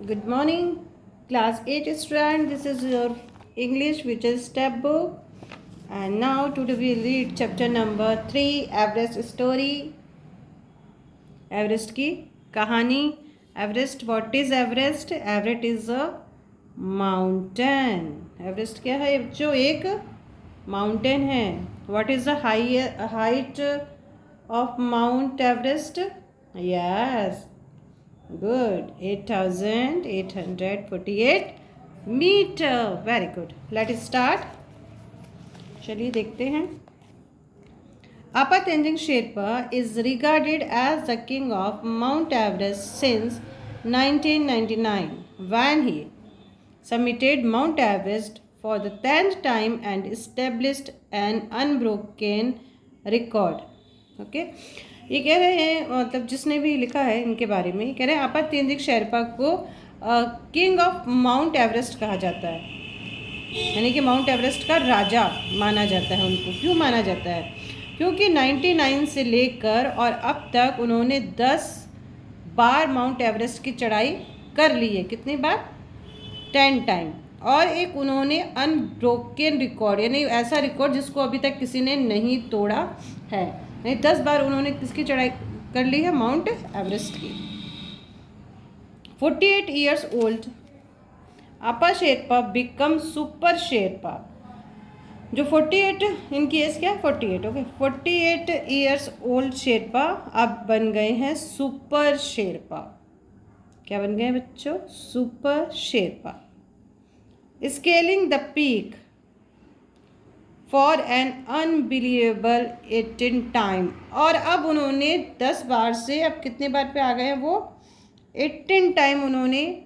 Good morning, class 8 student. This is your English visual step book. And now today we read chapter number 3, Everest story. Everest की कहानी. Everest, what is Everest? Everest is a mountain. Everest क्या है? जो एक mountain है. What is the height of Mount Everest? Yes. Good. 8,848 metre. Very good. Let it start. चलिए देखते हैं. Apa Tenzing Sherpa is regarded as the king of Mount Everest since 1999 when he summited Mount Everest for the 10th time and established an unbroken record. Okay. ये कह रहे हैं, मतलब जिसने भी लिखा है इनके बारे में, ये कह रहे हैं आपा तेंजिंग शेरपा को किंग ऑफ माउंट एवरेस्ट कहा जाता है, यानी कि माउंट एवरेस्ट का राजा माना जाता है उनको. क्यों माना जाता है? क्योंकि 99 से लेकर और अब तक उन्होंने 10 बार माउंट एवरेस्ट की चढ़ाई कर ली है. कितनी बार? 10 टाइम. और एक उन्होंने अनब्रोकन रिकॉर्ड, यानी ऐसा रिकॉर्ड जिसको अभी तक किसी ने नहीं तोड़ा है. नहीं, 10 बार उन्होंने किसकी चढ़ाई कर ली है? माउंट एवरेस्ट की. 48 ईयर्स ओल्ड आपा शेरपा बिकम सुपर शेरपा. जो 48, इनकी एज क्या? 48. ओके. 48 ईयर्स ओल्ड शेरपा अब बन गए हैं सुपर शेरपा. क्या बन गए हैं बच्चों? Super Sherpa. Scaling the peak for an unbelievable 18 time. और अब उन्होंने 10 बार से अब कितने बार पे आ गए हैं वो? 18 टाइम उन्होंने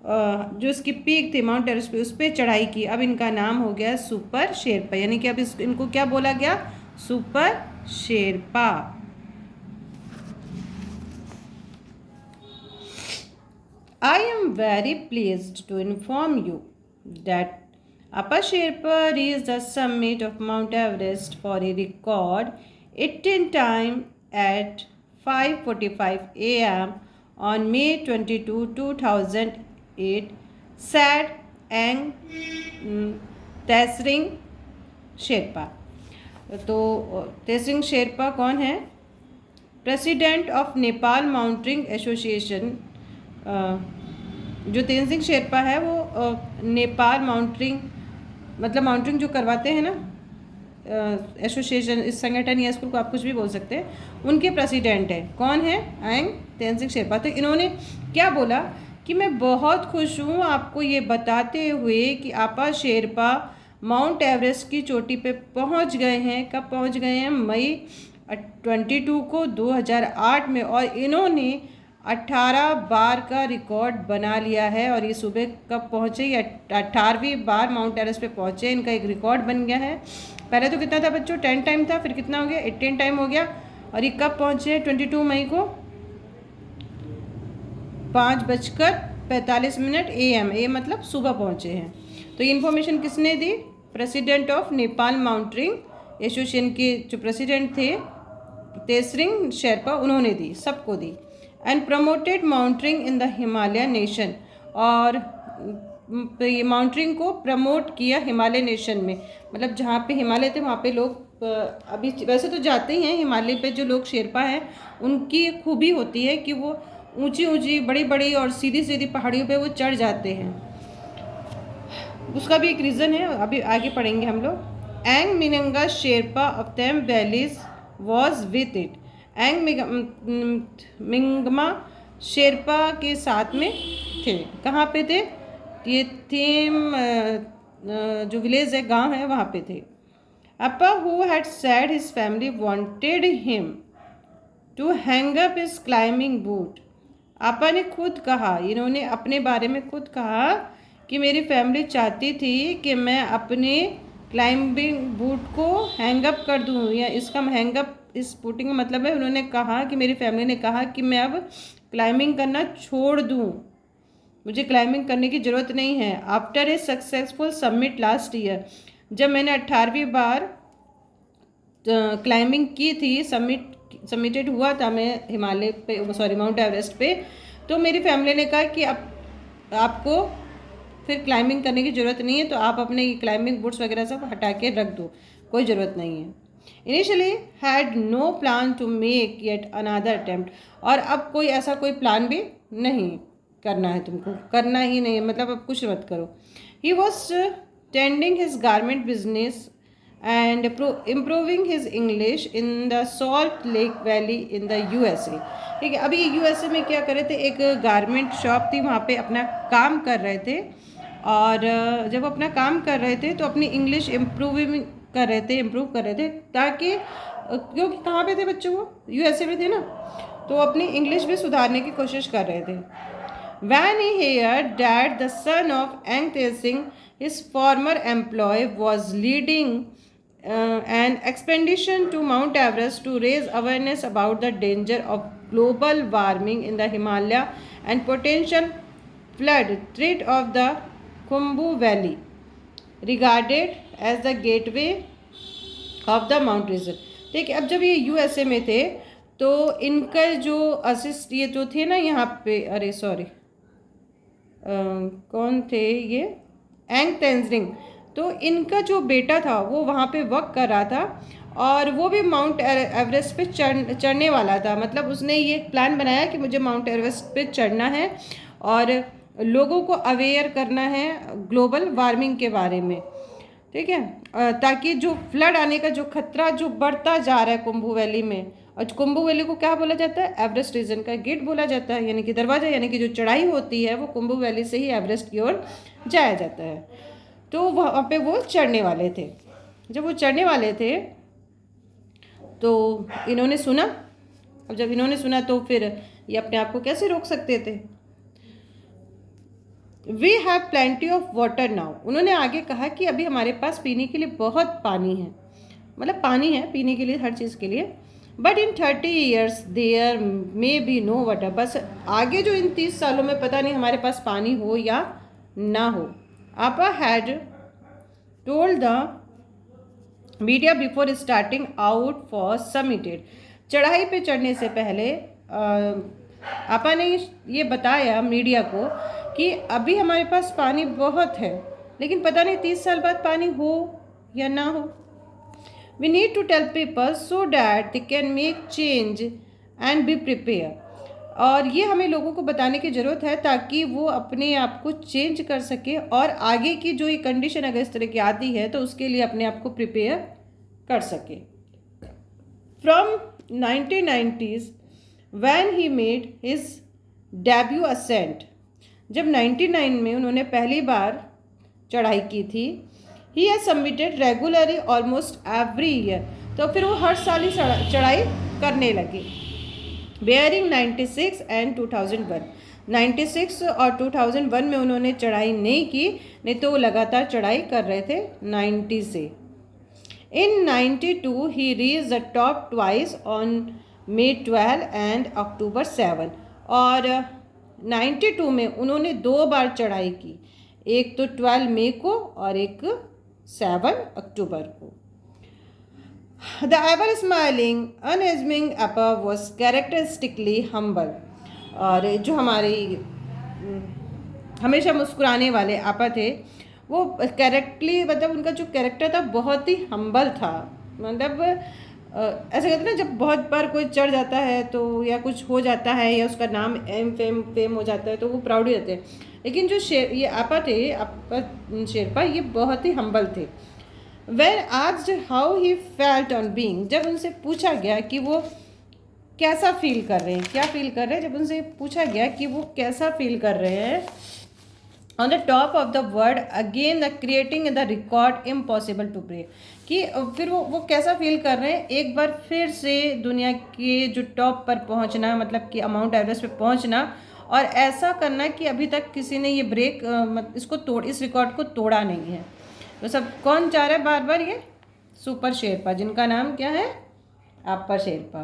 जो इसकी पीक थी माउंट एवरेस्ट पे, उस पर चढ़ाई की. अब इनका नाम हो गया सुपर शेरपा, यानी कि अब इनको क्या बोला गया? Super Sherpa. I am very pleased to inform you that Appa Sherpa reached the summit of Mount Everest for a record 18 time at 5:45 a.m. on May 22, 2008, said Aang Tesring Sherpa. तो तेसरिंग शेरपा कौन है? President of Nepal mountaineering association. जो तेंजिंग शेरपा है वो Nepal mountaineering, मतलब mountaineering जो करवाते हैं ना, एसोसिएशन, इस संगठन या स्कूल को आप कुछ भी बोल सकते हैं, उनके प्रेसिडेंट है. कौन है? आएंग तेंजिंग शेरपा. तो इन्होंने क्या बोला कि मैं बहुत खुश हूँ आपको ये बताते हुए कि आपा शेरपा माउंट एवरेस्ट की चोटी पे पहुँच गए हैं. कब पहुँच गए हैं? मई 22 को 2008 में. और इन्होंने 18 बार का रिकॉर्ड बना लिया है. और ये सुबह कब पहुँचे? ये 18वीं बार माउंट एवरेस्ट पे पहुँचे. इनका एक रिकॉर्ड बन गया है. पहले तो कितना था बच्चों? 10 टाइम था. फिर कितना हो गया? 18 टाइम हो गया. और ये कब पहुँचे? 22 मई को 5:45 AM. ए मतलब सुबह पहुँचे हैं. तो ये इन्फॉर्मेशन किसने दी? President of Nepal mountaineering association के जो प्रेसिडेंट थे तेसरिंग शेरपा, उन्होंने दी, सबको दी. And promoted mountaining in the Himalaya nation. और ये माउंटेनिंग को प्रमोट किया हिमालय नेशन में, मतलब जहाँ पे हिमालय थे वहाँ पे लोग अभी वैसे तो जाते ही हैं. हिमालय पे जो लोग शेरपा हैं उनकी खूबी होती है कि वो ऊंची ऊंची बड़ी बड़ी और सीधी सीधी पहाड़ियों पे वो चढ़ जाते हैं. उसका भी एक रीज़न है, अभी आगे पढ़ेंगे हम लोग. Ang Mingma Sherpa of Thame valleys was with it. Ang Mingma Sherpa के साथ में थे. कहाँ पे थे? ये थीम जो विलेज है, गांव है, वहाँ पे थे. Apa who had said his family wanted him to hang up his climbing boot. Apa ने खुद कहा, इन्होंने अपने बारे में खुद कहा कि मेरी फैमिली चाहती थी कि मैं अपने क्लाइंबिंग बूट को हैंग अप कर दूं. या इसका हैंग अप, इस पुटिंग का मतलब है, उन्होंने कहा कि मेरी फैमिली ने कहा कि मैं अब क्लाइंबिंग करना छोड़ दूं, मुझे क्लाइंबिंग करने की ज़रूरत नहीं है. After a successful submit last year, जब मैंने 18वीं बार क्लाइंबिंग की थी, सबमिटेड हुआ था मैं हिमालय पे, सॉरी माउंट एवरेस्ट पे, तो मेरी फैमिली ने कहा कि अब आपको फिर क्लाइंबिंग करने की ज़रूरत नहीं है, तो आप अपने क्लाइंबिंग बूट्स वगैरह सब हटा के रख दो, कोई ज़रूरत नहीं है। Initially had no plan to make yet another attempt, और अब कोई ऐसा कोई प्लान भी नहीं करना है, तुमको करना ही नहीं है, मतलब अब कुछ मत करो। He was tending his garment business and improving his English in the salt lake valley in the USA। ठीक है, अभी USA में क्या कर रहे थे, एक गारमेंट शॉप थी, वहाँ पे अपना काम कर रहे थे, और जब अपना काम कर रहे थे तो अपनी इंग्लिश इम्प्रूव कर रहे थे ताकि, क्योंकि कहाँ पे थे बच्चों, वो USA में थे ना, तो अपनी इंग्लिश भी सुधारने की कोशिश कर रहे थे। When he heard that the son of Ang Tae Singh, his former employee, was leading an expedition to Mount Everest to raise awareness about the danger of global warming in the Himalaya and potential flood threat of the Khumbu Valley, regarded as the gateway of the Mount region। ठीक है, अब जब ये USA में थे तो इनका जो असिस्ट ये जो थे ना यहाँ पे, अरे सॉरी कौन थे ये, एंग तेंजिंग, तो इनका जो बेटा था वो वहाँ पे वर्क कर रहा था, और वो भी माउंट एवरेस्ट पे चढ़ने वाला था। मतलब उसने ये प्लान बनाया कि मुझे माउंट एवरेस्ट पे चढ़ना है और लोगों को अवेयर करना है ग्लोबल वार्मिंग के बारे में। ठीक है, ताकि जो फ्लड आने का जो खतरा जो बढ़ता जा रहा है कुंभू वैली में, और कुंभू वैली को क्या बोला जाता है, एवरेस्ट रीजन का गेट बोला जाता है, यानी कि दरवाज़ा, यानी कि जो चढ़ाई होती है वो कुंभू वैली से ही एवरेस्ट की ओर जाया जाता है। तो वहाँ पे वो चढ़ने वाले थे। जब वो चढ़ने वाले थे तो इन्होंने सुना, अब जब इन्होंने सुना तो फिर ये अपने आप को कैसे रोक सकते थे। We have plenty of water now, उन्होंने आगे कहा कि अभी हमारे पास पीने के लिए बहुत पानी है, मतलब पानी है पीने के लिए, हर चीज़ के लिए। But in 30 years there may be no water, बस आगे जो इन 30 सालों में पता नहीं हमारे पास पानी हो या ना हो। Apa had told the media before starting out for summited, चढ़ाई पे चढ़ने से पहले आपा ने ये बताया मीडिया को कि अभी हमारे पास पानी बहुत है, लेकिन पता नहीं 30 साल बाद पानी हो या ना हो। We need to tell people so that they can make change and be prepared, और ये हमें लोगों को बताने की ज़रूरत है ताकि वो अपने आप को चेंज कर सके, और आगे की जो ये कंडीशन अगर इस तरह की आती है तो उसके लिए अपने आप को प्रिपेयर कर सके। From 1990s when he made his debut ascent, जब 99 में उन्होंने पहली बार चढ़ाई की थी, he has submitted regularly almost every year, तो फिर वो हर साल ही चढ़ाई करने लगे। बेयरिंग 96 एंड 2001, 96 और 2001 में उन्होंने चढ़ाई नहीं की, नहीं तो वो लगातार चढ़ाई कर रहे थे 90 से। इन 92 ही reach the top twice on May 12 and October 7, और 92 में उन्होंने 2 बार चढ़ाई की, एक तो 12 मई को और एक 7 अक्टूबर को। द एवर स्माइलिंग अनएजमिंग अपा वॉज कैरेक्टरिस्टिकली हम्बल, और जो हमारी हमेशा मुस्कुराने वाले आपा थे वो कैरेक्टली, मतलब उनका जो कैरेक्टर था बहुत ही हम्बल था। मतलब ऐसे कहते हैं ना, जब बहुत बार कोई चढ़ जाता है तो या कुछ हो जाता है या उसका नाम फेम हो जाता है तो वो प्राउड ही रहते हैं, लेकिन जो ये आपा थे, आपा शेरपा, ये बहुत ही हम्बल थे। When asked how he felt on being, जब उनसे पूछा गया कि वो कैसा फील कर रहे हैं, क्या फील कर रहे हैं, जब उनसे पूछा गया कि वो कैसा फील कर रहे हैं, on the top of the world again the creating the record impossible to break, कि फिर वो कैसा फील कर रहे हैं, एक बार फिर से दुनिया के जो टॉप पर पहुंचना, मतलब कि माउंट एवरेस्ट पे पहुंचना, और ऐसा करना कि अभी तक किसी ने ये ब्रेक इस रिकॉर्ड को तोड़ा नहीं है। तो सब कौन चाह रहा है बार बार, ये सुपर शेरपा, जिनका नाम क्या है, आपा शेरपा।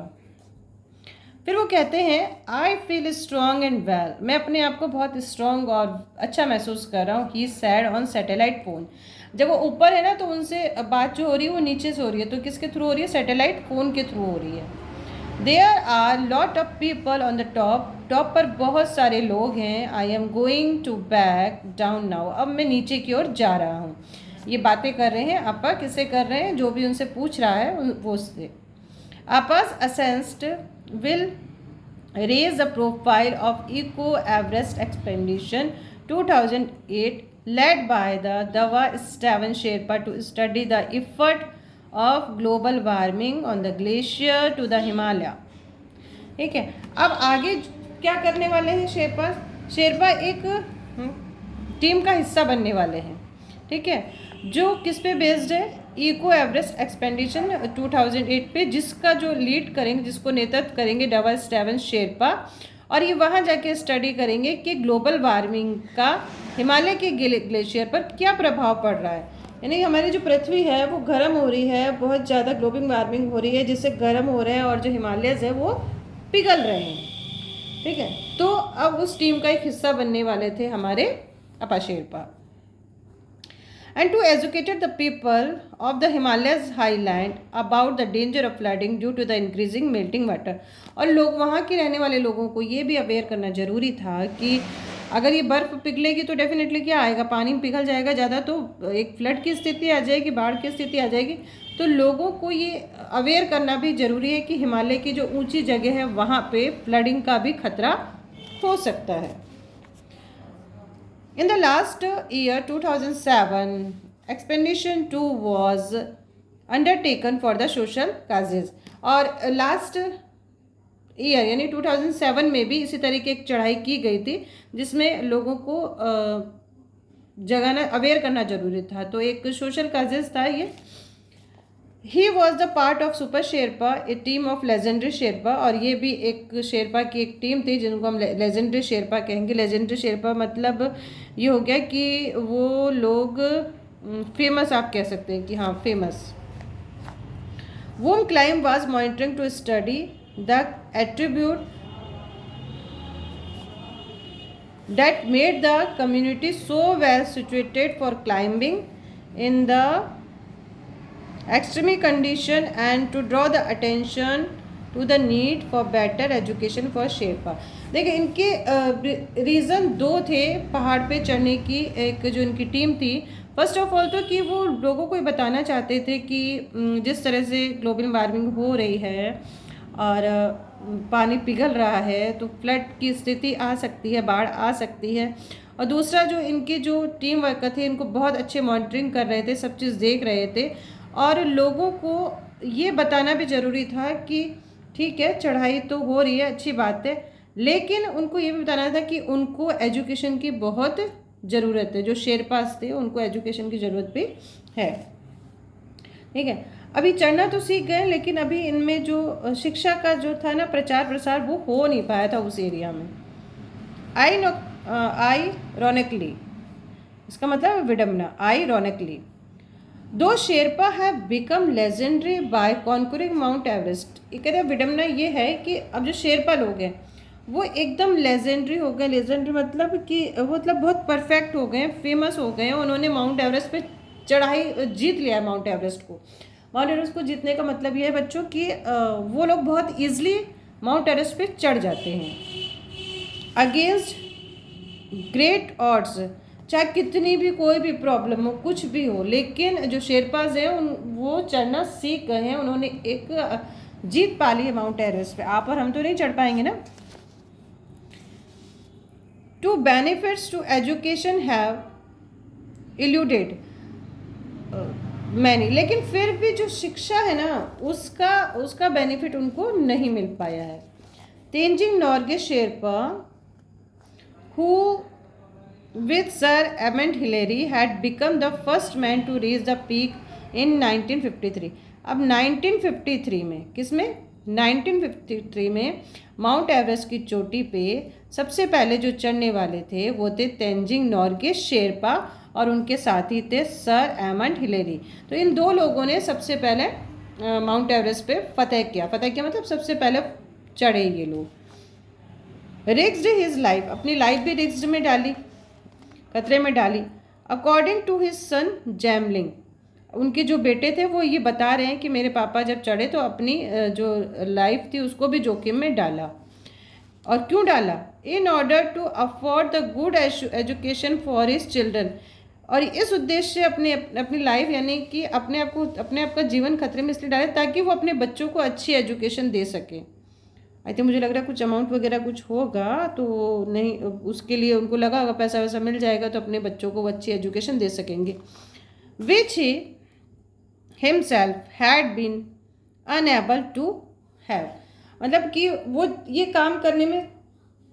फिर वो कहते हैं I feel strong and well, मैं अपने आप को बहुत स्ट्रॉन्ग और अच्छा महसूस कर रहा हूँ। ही सैड ऑन सैटेलाइट फ़ोन, जब वो ऊपर है ना तो उनसे बात जो हो रही है वो नीचे से हो रही है, तो किसके थ्रू हो रही है, सैटेलाइट फ़ोन के थ्रू हो रही है। There are lot of people on the top top पर बहुत सारे लोग हैं। I am going to back down now, अब मैं नीचे की ओर जा रहा हूँ। ये बातें कर रहे हैं आपा, किससे कर रहे हैं, जो भी उनसे पूछ रहा है वो उससे। Apa's ascent will raise the profile of Eco Everest Expedition 2008 led by the Dawa Steven Sherpa to study the effect of global warming on the glacier to the Himalaya। ठीक है, अब आगे क्या करने वाले हैं शेरपा? शेरपा एक टीम का हिस्सा बनने वाले हैं, ठीक है, जो किस पे बेस्ड है? इको एवरेस्ट एक्सपेडिशन 2008 पे, जिसका जो लीड करेंगे, जिसको नेतृत्व करेंगे डवा स्टेवन शेरपा। और ये वहाँ जाके स्टडी करेंगे कि ग्लोबल वार्मिंग का हिमालय के ग्लेशियर पर क्या प्रभाव पड़ रहा है। यानी हमारी जो पृथ्वी है वो गर्म हो रही है, बहुत ज़्यादा ग्लोबल वार्मिंग हो रही है, जिससे गर्म हो रहे हैं और जो हिमालयज है वो पिघल रहे हैं। ठीक है, तो अब उस टीम का एक हिस्सा बनने वाले थे हमारे अपा Sherpa. And to educate the people of the Himalayas highland about the danger of flooding due to the increasing melting water। और लोग, वहाँ के रहने वाले लोगों को ये भी अवेयर करना ज़रूरी था कि अगर ये बर्फ़ पिघलेगी तो डेफिनेटली क्या आएगा, पानी पिघल जाएगा ज़्यादा, तो एक फ्लड की स्थिति आ जाएगी, बाढ़ की स्थिति आ जाएगी। तो लोगों को ये अवेयर करना भी ज़रूरी है कि हिमालय की जो ऊंची जगह है वहाँ पे फ्लडिंग का भी खतरा हो सकता है। In the last year 2007, Expedition 2 was undertaken for the social causes। और लास्ट ईयर यानी 2007 में भी इसी तरह की एक चढ़ाई की गई थी, जिसमें लोगों को जगाना, अवेयर करना जरूरी था। तो एक सोशल काजेस था ये। He was the part of super Sherpa, A team of legendary Sherpa. और ये भी एक शेरपा की एक टीम थी जिनको हम लेजेंडरी शेरपा कहेंगे। लेजेंडरी शेरपा मतलब ये हो गया कि वो लोग फेमस, आप कह सकते हैं कि हाँ famous. Whom climb was monitoring to study the attribute that made the community so well situated for climbing in the extreme condition and to draw the attention to the need for better education for Sherpa। देखिए, इनके reason दो थे पहाड़ पे चढ़ने की। एक जो इनकी टीम थी, फर्स्ट ऑफ ऑल तो कि वो लोगों को ये बताना चाहते थे कि जिस तरह से ग्लोबल वार्मिंग हो रही है और पानी पिघल रहा है तो फ्लड की स्थिति आ सकती है, बाढ़ आ सकती है। और दूसरा, जो इनकी जो टीम वर्क थे, इनको बहुत अच्छे मॉनिटरिंग कर रहे थे, सब चीज़ देख रहे थे। और लोगों को ये बताना भी ज़रूरी था कि ठीक है, चढ़ाई तो हो रही है, अच्छी बात है, लेकिन उनको ये भी बताना था कि उनको एजुकेशन की बहुत ज़रूरत है। जो शेरपास थे उनको एजुकेशन की ज़रूरत भी है। ठीक है, अभी चढ़ना तो सीख गए, लेकिन अभी इनमें जो शिक्षा का जो था ना, प्रचार प्रसार, वो हो नहीं पाया था उस एरिया में। आइरोनिकली, इसका मतलब विडम्बना, आइरोनिकली दो Sherpa have become legendary by conquering Mount Everest. ये कहते हैं विडम्बना ये है कि अब जो शेरपा लोग हैं वो एकदम लेजेंडरी हो गए। लेजेंडरी मतलब कि वो मतलब बहुत परफेक्ट हो गए, फेमस हो गए। उन्होंने माउंट एवरेस्ट पे चढ़ाई जीत लिया है। माउंट एवरेस्ट को जीतने का मतलब ये है बच्चों कि वो लोग बहुत ईजिली माउंट एवरेस्ट पे चढ़ जाते हैं अगेंस्ट ग्रेट ऑड्स। चाहे कितनी भी कोई भी प्रॉब्लम हो, कुछ भी हो, लेकिन जो शेरपाज हैं वो चढ़ना सीख गए हैं। उन्होंने एक जीत पा ली है माउंट एवरेस्ट पे। आप और हम तो नहीं चढ़ पाएंगे ना। To benefits to education have eluded many, लेकिन फिर भी जो शिक्षा है ना उसका बेनिफिट उनको नहीं मिल पाया है। Tenzing Norgay Sherpa who with Sir Edmund Hillary had become the first man to reach the peak in 1953। अब 1953 में, किसमें? 1953 में माउंट एवरेस्ट की चोटी पे सबसे पहले जो चढ़ने वाले थे वो थे तेंजिंग नॉर्गे शेरपा और उनके साथी थे सर एडमंड हिलेरी। तो इन दो लोगों ने सबसे पहले माउंट एवरेस्ट पे फतेह किया मतलब सबसे पहले चढ़े ये लोग। रिस्क्ड हिज लाइफ, अपनी लाइफ भी रिस्क में डाली, खतरे में डाली। अकॉर्डिंग टू हिज सन जैमलिंग, उनके जो बेटे थे वो ये बता रहे हैं कि मेरे पापा जब चढ़े तो अपनी जो लाइफ थी उसको भी जोखिम में डाला। और क्यों डाला? In order to afford the good education for his children. और इस उद्देश्य से अपनी लाइफ यानी कि अपने आप का जीवन खतरे में इसलिए डाले ताकि वो अपने बच्चों को अच्छी एजुकेशन दे सके। आई थिंक मुझे लग रहा है कुछ अमाउंट वगैरह कुछ होगा, तो नहीं उसके लिए उनको लगा होगा पैसा वैसा मिल जाएगा तो अपने बच्चों को वो अच्छी एजुकेशन दे सकेंगे। Which he himself had been unable to have, मतलब कि वो ये काम करने में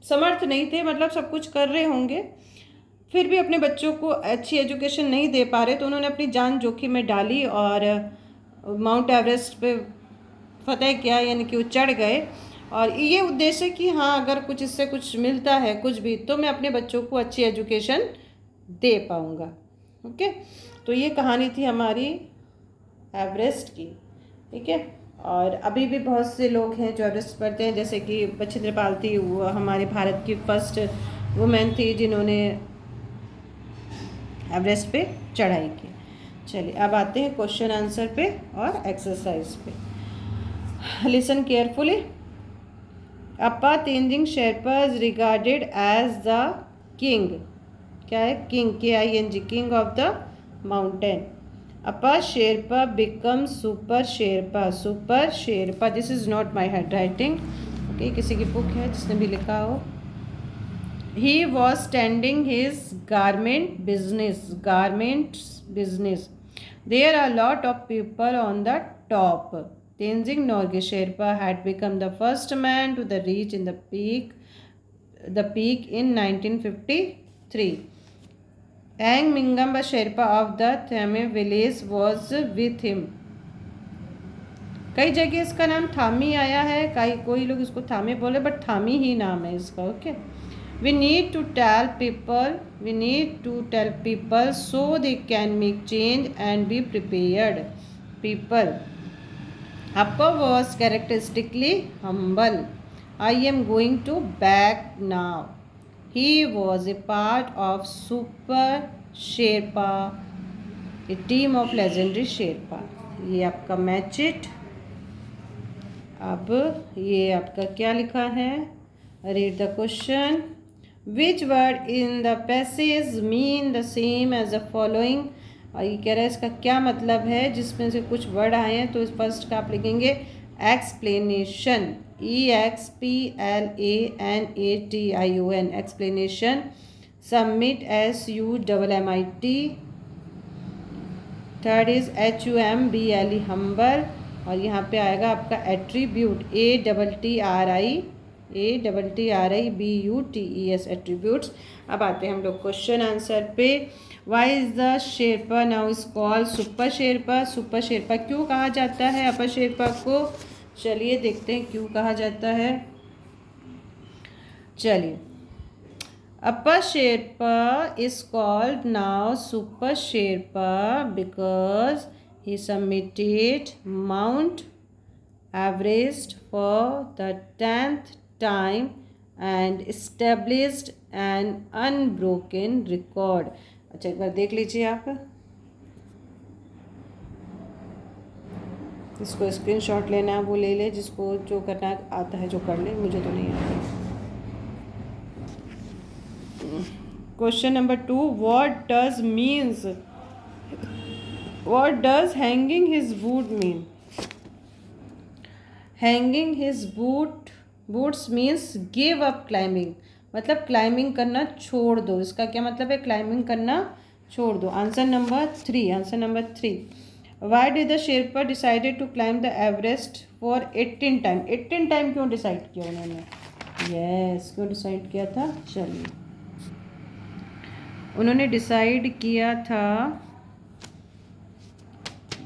समर्थ नहीं थे, मतलब सब कुछ कर रहे होंगे फिर भी अपने बच्चों को अच्छी एजुकेशन नहीं दे पा रहे, तो उन्होंने अपनी जान जोखिम में डाली और माउंट एवरेस्ट पे फतेह किया, यानी कि वो चढ़ गए। और ये उद्देश्य कि हाँ अगर कुछ इससे कुछ मिलता है कुछ भी तो मैं अपने बच्चों को अच्छी एजुकेशन दे पाऊँगा। ओके, तो ये कहानी थी हमारी एवरेस्ट की। ठीक है, और अभी भी बहुत से लोग हैं जो एवरेस्ट पढ़ते हैं, जैसे कि बछेंद्र पाल थी, वो हमारे भारत की फर्स्ट वुमेन थी जिन्होंने एवरेस्ट पे चढ़ाई की। चलिए अब आते हैं क्वेश्चन आंसर पे और एक्सरसाइज पे। Listen carefully. Appa Tenzing Sherpa is regarded as the king, क्या है? King, KING, king of the mountain. Appa Sherpa become super Sherpa, super Sherpa, this is not my handwriting, okay, किसी की बुक है जिसने भी लिखा हो। He was tending his garment business. There are a lot of people on the top. Tenzing Norgay Sherpa had become the first man to reach in the peak in 1953. Ang Mingamba Sherpa of the Thame village was with him. कई जगह इसका नाम थामी आया है, कोई लोग इसको थामे बोले, बट थामी ही नाम है इसका। Okay, we need to tell people so they can make change and be prepared people. Appa was characteristically humble. I am going to back now. He was a part of Super Sherpa, a team of legendary Sherpa. ये आपका match it. अब ये आपका क्या लिखा है? Read the question. Which word in the passage mean the same as the following? और ये कह रहा है इसका क्या मतलब है, जिसमें से कुछ वर्ड आए हैं, तो इस फर्स्ट का आप लिखेंगे explanation, EXPLANATION, explanation. Submit, SUMMIT। Third is HUMBLE, humble. और यहाँ पे आएगा आपका एट्रीब्यूट, ATTRIBUTES, एट्रीब्यूट्स। अब आते हैं हम लोग क्वेश्चन आंसर पे। Why is the Sherpa now is called super Sherpa? Super Sherpa क्यों कहा जाता है अपर शेरपा को? चलिए देखते हैं क्यों कहा जाता है। चलिए, Apa Sherpa is called now super Sherpa because he submitted Mount Everest for the 10th time and established an unbroken record. अच्छा, एक बार देख लीजिए आप, जिसको स्क्रीनशॉट लेना है वो ले ले, जिसको जो करना आता है जो कर ले, मुझे तो नहीं आता। Question number 2, what does hanging his boot mean? Hanging his boots means give up climbing, मतलब क्लाइंबिंग करना छोड़ दो। इसका क्या मतलब है? क्लाइंबिंग करना छोड़ दो। Answer number 3। Why did the Sherpa decided to climb the Everest for 18 time? 18 time क्यों डिसाइड किया उन्होंने? यस, क्यों डिसाइड किया था? चलिए, उन्होंने डिसाइड किया था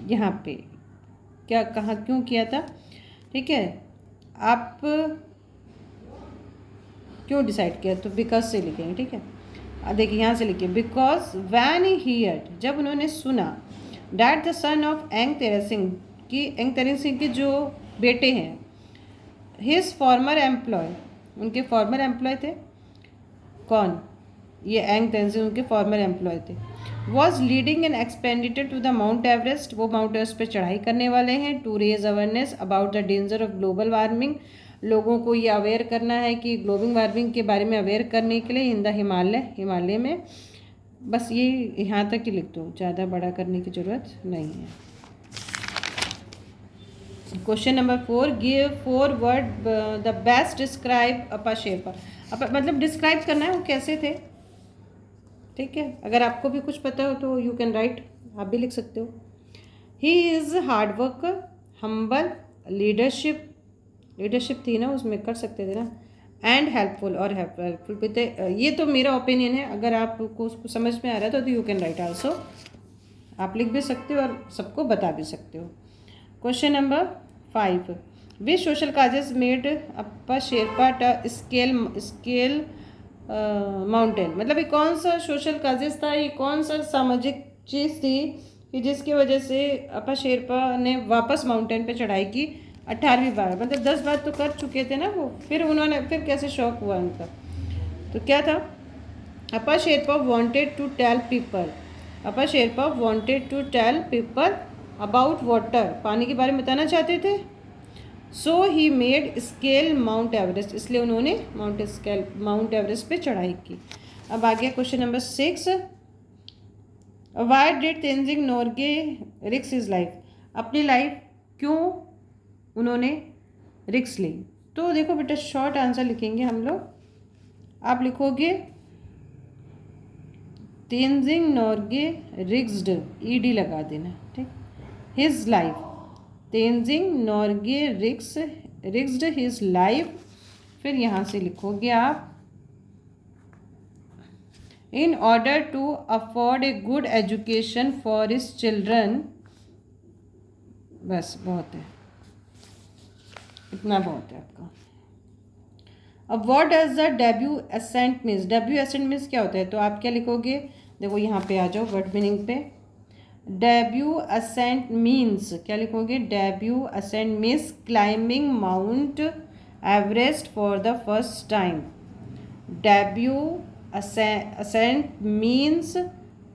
यहाँ पे, क्या कहाँ क्यों किया था? ठीक है, आप क्यों डिसाइड किया तो बिकॉज से लिखेंगे। ठीक है, देखिए यहाँ से लिखिए, बिकॉज वैन ही हियर्ड, जब उन्होंने सुना, डैट द सन ऑफ एंग तेरह सिंह, की एंग तेरह सिंह के जो बेटे हैं, हिज फॉर्मर एम्प्लॉय, उनके फॉर्मर एम्प्लॉय थे कौन? ये एंग तेरह सिंह उनके फॉर्मर एम्प्लॉय थे। Was leading an expenditure to the Mount Everest, वो माउंट एवरेस्ट पर चढ़ाई करने वाले हैं। To raise awareness about the danger of global warming, लोगों को ये अवेयर करना है कि ग्लोबल वार्मिंग के बारे में अवेयर करने के लिए इन द हिमालय में। बस ये यहाँ तक ही लिख दो, ज़्यादा बड़ा करने की ज़रूरत नहीं है। Question number 4, give 4 word the best describe अपा शेरपा। मतलब डिस्क्राइब करना है वो कैसे थे, ठीक है। अगर आपको भी कुछ पता हो तो यू कैन राइट, आप भी लिख सकते हो। He is hard work, humble, leadership थी ना उसमें, कर सकते थे ना, एंड हेल्पफुल और हेल्पफुल भी थे। ये तो मेरा ओपिनियन है, अगर आपको उसको समझ में आ रहा है तो यू कैन राइट आल्सो, आप लिख भी सकते हो और सबको बता भी सकते हो। क्वेश्चन नंबर 5, विच सोशल काजेस मेड अपा शेरपा स्केल माउंटेन। मतलब ये कौन सा सोशल काजेस था, ये कौन सा सामाजिक चीज़ थी कि जिसकी वजह से अपा शेरपा ने वापस माउंटेन पे चढ़ाई की 18वीं बार। मतलब 10 बार तो कर चुके थे ना वो, फिर उन्होंने फिर कैसे शौक हुआ उनका। तो क्या था, Apa Sherpa wanted to tell people about water, पानी के बारे में बताना चाहते थे। So he made scale Mount Everest, इसलिए उन्होंने माउंट एवरेस्ट पे चढ़ाई की। अब आ गया question number 6, why did Tenzing Norgay रिक्स हिज लाइफ। अपनी लाइफ क्यों उन्होंने रिक्स ली। तो देखो बेटा, शॉर्ट आंसर लिखेंगे हम लोग। आप लिखोगे तेंजिंग नोर्गे रिक्स्ड, ईडी लगा देना, ठीक। His life, Tenzing Norgay risked his life. फिर यहाँ से लिखोगे आप in order to afford a good education for his children. बस बहुत है, इतना बहुत है आपका। अब what does the debut ascent means. Debut ascent means क्या होता है, तो आप क्या लिखोगे, देखो यहाँ पे आ जाओ वर्ड मीनिंग पे। डेब्यू असेंट मीन्स क्या लिखोगे, debut ascent means climbing Mount Everest for the first time. Debut ascent means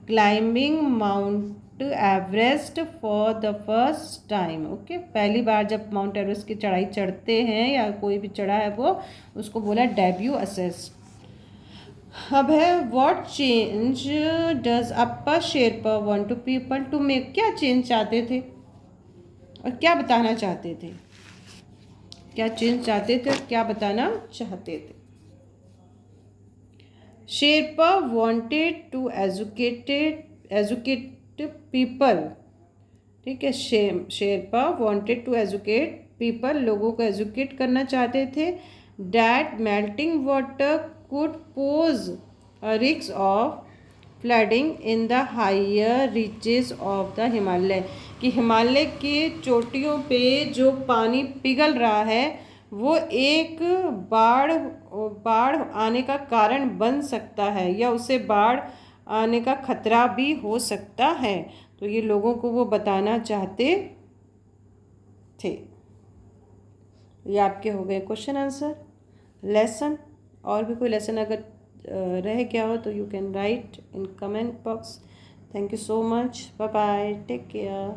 climbing Mount Everest for the first time. Okay, पहली बार जब माउंट एवरेस्ट की चढ़ाई चढ़ते हैं या कोई भी चढ़ा है वो, उसको बोला डेब्यू असेस्ट। अब है what change does Apa Sherpa want to people to make. क्या चेंज चाहते थे और क्या बताना चाहते थे, क्या चेंज चाहते थे और क्या बताना चाहते थे। Sherpa wanted to educate people, ठीक है। Sherpa wanted to educate people, लोगों को एजुकेट करना चाहते थे। That melting water could pose a risk of flooding in the higher reaches of the Himalaya, कि हिमालय के चोटियों पे जो पानी पिघल रहा है वो एक बाढ़ आने का कारण बन सकता है, या उससे बाढ़ आने का खतरा भी हो सकता है। तो ये लोगों को वो बताना चाहते थे। ये आपके हो गए क्वेश्चन आंसर लेसन। और भी कोई लेसन अगर रह गया हो तो you can write in comment box. Thank you so much, bye bye, take care.